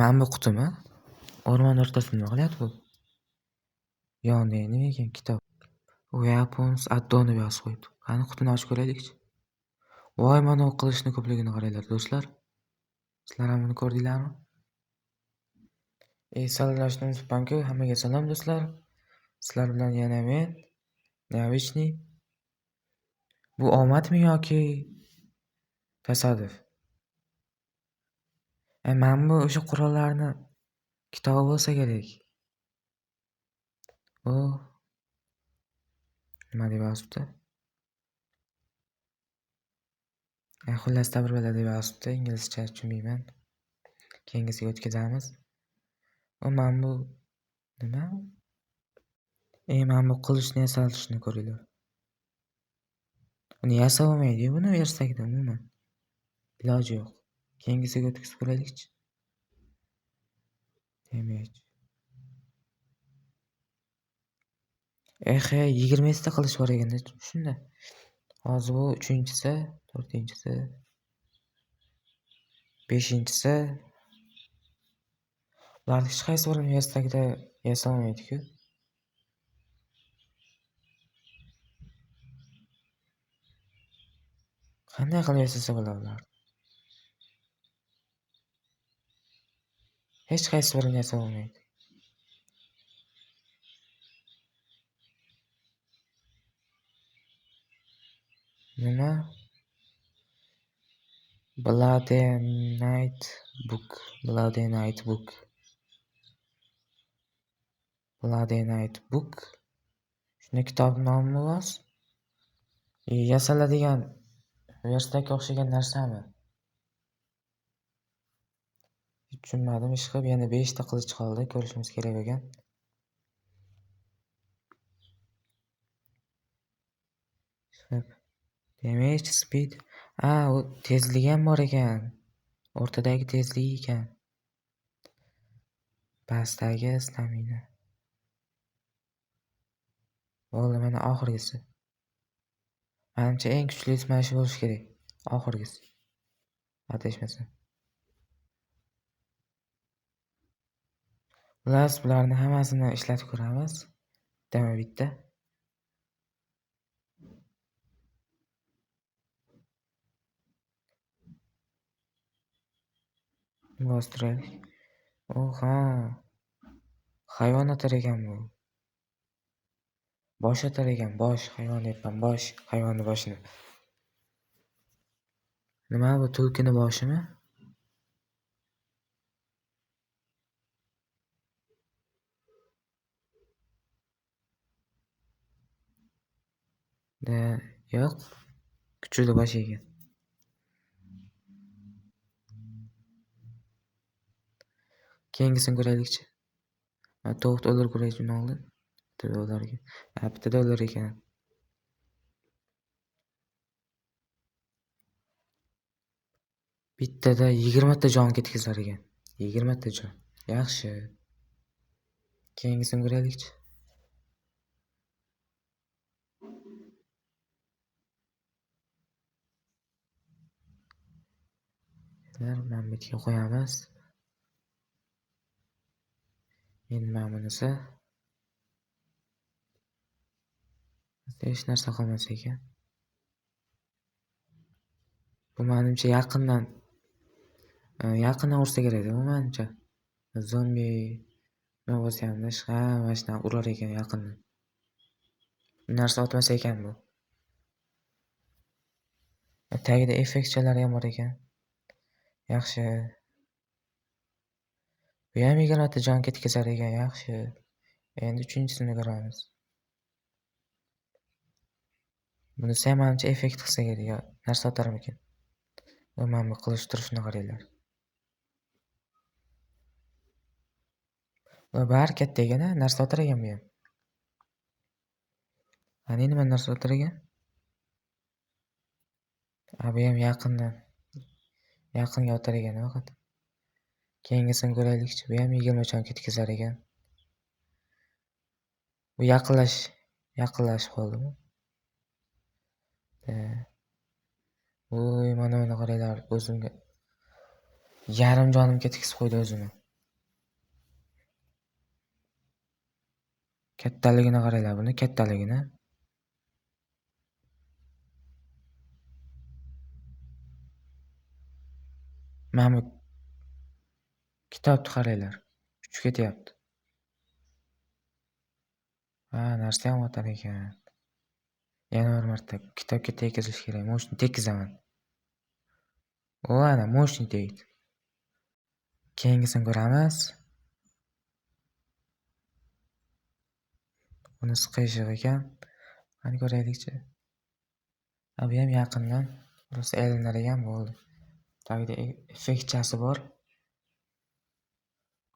Mana bu qutimi? O'rmon o'rtasida nima qilyapti bu? Yonida nima ekan? Kitob. Weapons add-on deb yozib qo'yibdi. Qani qutini ochib ko'raylikchi. Voy, mana u qilichni ko'pligini qaranglar do'stlar. Sizlar ham buni ko'rdinglarmi? Salomlashni unutmang-ku. Hammaga salom do'stlar. Sizlar bilan yana men, Navichniy. Bu omadmi yoki tasodif? Mana bu o'sha qurollarni kitobi bo'lsa kerak. O, nima deb yozibdi? Xullas tabirlar deb yozibdi. Inglizcha tushunmayman. Keyingisiga o'tkazamiz. Mana bu nima? Mana bu qilichni yasalishni ko'ringlar. Uni yasab olmaydi buni versakda umuman. Iloji yo'q. Keyingisiga o'tkazib ko'raylikchi. Demak. 20 ta qilish bor ekan-da shunda. Hozir bu 3-chisi, 4-chisi, 5-chisi. Ularning hech qaysi birini versakda yasa olmaydi-ku. Qanday qilib yasasa bo'ladi ular? Hech qaysi birini yasa olmaydi. Nima? Bloody Night Book. Shuni kitob nomi emas. Yasaladigan versakka o'xshagan narsami? Tushunmadim. Ishqib yana 5 ta qilich qoldi. Ko'rishimiz kerak ekan. Damage speed. U tezligi ham bor ekan. O'rtadagi tezligi ekan. Pastdagi stamina. Bo'ldi, mana oxirgisi. Menimcha eng kuchlisi mana shu bo'lishi kerak. Oxirgisi. Adashmasam. Bularni hammasini ishlatib ko'ramiz. Bitta. Bostiraylik. Hayvon otar ekan bu. Bosh otar ekan, bosh. Hayvon deyapman, bosh. Hayvonni boshini. Nima bu, tulkini boshimi? Yo'q. Kuchli bosh ekan. Keyingisini ko'raylikchi. Tovuqni o'ldirib ko'raylik undan oldin. Bittada o'lar ekan. Bittada 20 ta jon ketkazar ekan. 20 ta jon. Yaxshi. Keyingisini ko'raylikchi. Mana bitga qo'yamiz. Endi mana bunisi. Hech narsa qolmas ekan. Bu menimcha yaqindan ursa kerak edi, menimcha. Zombi nima bo'lsa ham mana shundan urar ekan yaqindan. Bu narsa otmas ekan bu. Tagida effektchalari ham bor ekan. Yaxshi. Bu ham 20 ta jon ketkazar ekan, yaxshi. Endi 3-chisini ko'ramiz. Bunisi ham menimcha effekt qilsa kerak, narsa otarmikan. Mana bu qilish turishini qaranglar. Bari katta ekan, narsa otar ekan bu ham. Ana nima narsa otar ekan? Bu ham yaqinga otar ekan faqat. Keyingisini ko'raylikchi. Bu ham 20 jon ketkazar ekan. Bu yaqinlash qoldimi? Voy, mana qaranglar, o'zimga yarim jonim ketkazib qo'ydi o'zini. Kattaligini qaranglar, buni kattaligini. Mana bu kitobni qaranglar. Uchib ketyapti. Ha, narsayam otar ekan. Yana bir marta kitobga tekizish kerak. Men shuni tekizaman. O, ana moshni tegdi. Keyingisini ko'ramiz. Bunisi qiyshiq ekan. Qani ko'raylikchi. Bu ham yaqindan rosa ilinar ekan bo'ldi. Tagida effektchasi bor.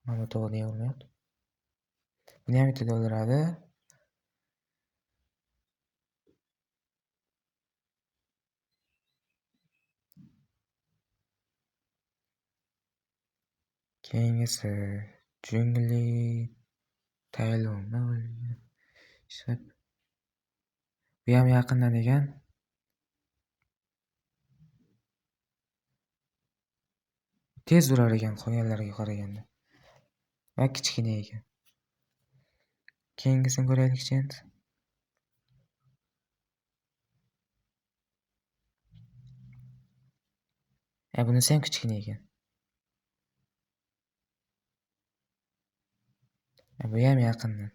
Mana to'g'ri olmayapti. Buni ham bitta o'ldiradi. Keyingisi jungli Tayland. Bu ham yaqindan ekan. Tez urar ekan qolganlarga qaraganda. Va kichkina ekan. Keyingisini ko'raylikchi endi. Bunisi ham kichkina ekan. Bu ham yaqindan.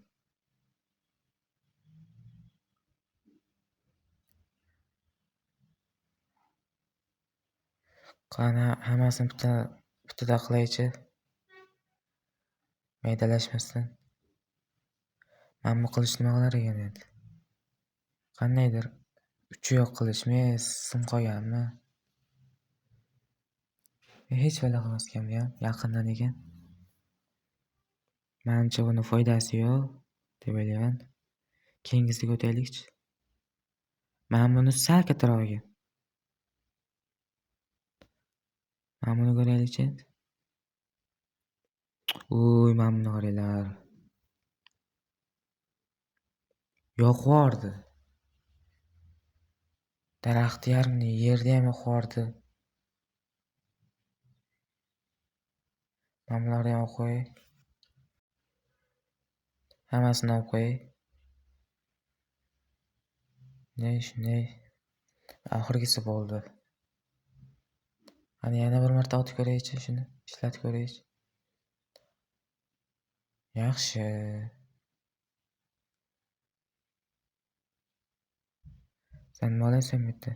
Qani hammasini bittada qilaychi. Maydalashmasdan. Mana bu qilish nima qilar ekan endi? Qandaydir uchi yo'q qilishmi, sim qolganmi? Hech balo qilmas ekan bu ham yaqindan ekan. Menimcha buni foydasi yo'q deb o'ylayman. Keyingisiga o'taylikchi. Mana buni sal kattaroq ekan. Mana buni ko'raylikchi endi. Uy, mana buni qaranglar. Yo'qordi. Daraxtni yarmini yerda ham yo'qordi. Mana bularni ham qo'y. Hammasini olib qo'y. Shunday. Oxirgisi bo'ldi. Qani yana bir marta otib ko'raychi, shuni ishlatib ko'raychi. Yaxshi. Sen nima olaysan bu yerda?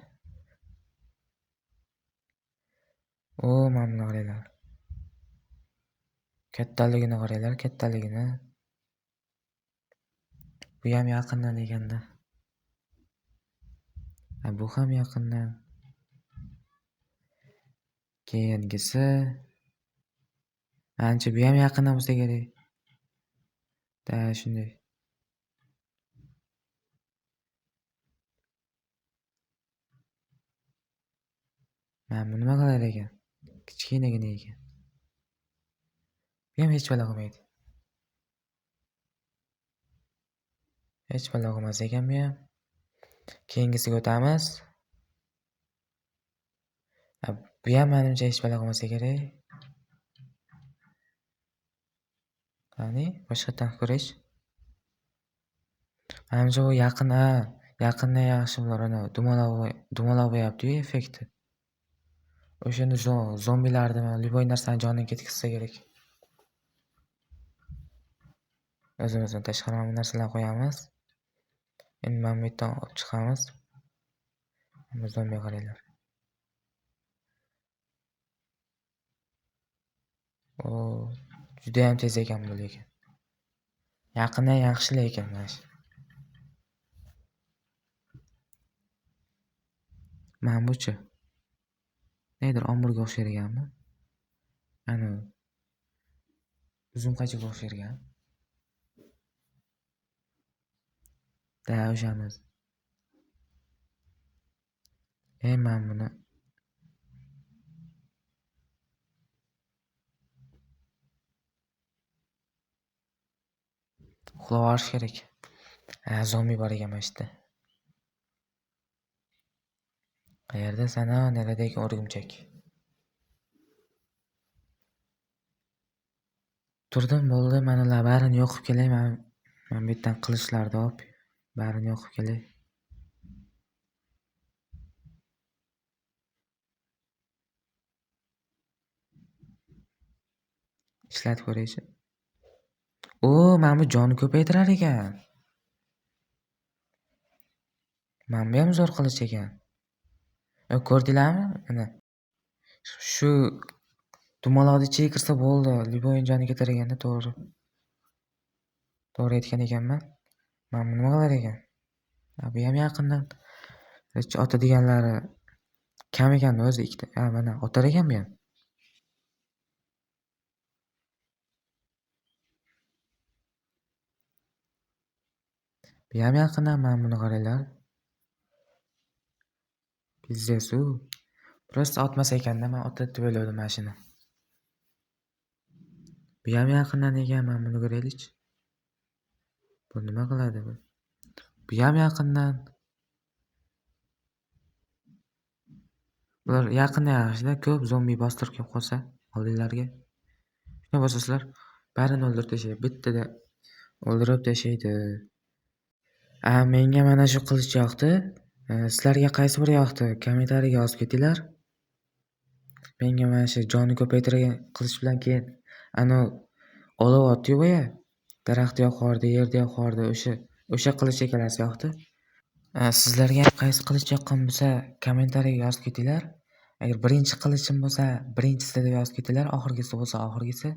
Mana buni qaranglar. Kattaligini qaranglar, kattaligini. Bu ham yaqindan ekanda. Bu ham yaqindan. Keyingisi. Menimcha bu ham yaqindan bo'lsa kerak. Shunday. Mana bu nima qilar ekan? Kichkinagina ekan. Bu ham hech balo qilmaydi. Hech balo qilmas ekan bu ham. Keyingisiga o'tamiz. Bu ham menimcha hech balo qilmasa kerak. Qani, boshqatdan ko'rish. Menimcha bu yaqindan yaxshi bular ana dumalab qo'yapti-yu effektni. O'shanda zombilarni, liboy narsani jonidan ketkazsa kerak. O'zimizdan tashqari mana bu narsalarni qo'yamiz. Endi mana bu yerdan olib chiqamiz. Bu zombiga qaranglar. Juda ham tez ekan bu lekin. Yaqindan yaxshi lekin mana shu. Mana buchi. Neydir omburga o'xsharganmi? Ana uzun qachiga o'xshargan. O'shamiz. Mana buni uxlab olish kerak. Zombi bor ekan mana yerda. Qayerda sana neradagi o'rgimchak? Turdim, bo'ldi, mana barini yo'qib kelay. Men Men bu yerdan qilichlarni olib, barini yoqib kelay. Ishlatib ko'raychi. Mana bu jonni ko'paytirar ekan. Mana bu ham zo'r qilich ekan. Ko'rdinglarmi? Mana shu dumaloqni ichiga kirsa bo'ldi. Liboyin jonni ko'targanda to'g'ri. To'g'ri aytgan ekanman. Mana bu nima qilar ekan? Bu ham yaqindan otadiganlari kam ekan o'zi ikkita. Mana otar ekan bu ham. Bu ham yaqindan mana buni qaranglar. Pizzesu. Prosta otmas ekanda men otadi deb o'yladim mashina. Bu ham yaqindan ekan, mana buni ko'raylik. Bu nima qiladi bu? Bu ham yaqindan. Bular yaqinda yaxshida, ko'p zombi bostirib kelib qolsa oldinglarga. Shuna bo'lsa sizlar barini o'ldirib tashlaydi. Bittada o'ldirib tashlaydi. Menga mana shu qilich yoqdi. Sizlarga qaysi biri yoqdi? Kommentariyaga yozib ketinglar. Menga mana shu jonni ko'paytirgan qilich bilan keyin olov otdi-yu boya. Daraxt yoqardi, yerda yoqardi, o'sha qilich ikkalasi yoqdi. Sizlarga ham qaysi qilich yoqqan bo'lsa, kommentariyaga yozib ketinglar. Agar birinchi qilichim bo'lsa, birinchisi deb yozib ketinglar, oxirgisi bo'lsa, oxirgisi.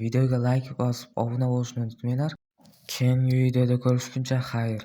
Videoga like bosib, obuna bo'lishni unutmanglar. Keyingi videoda ko'rishguncha xayr.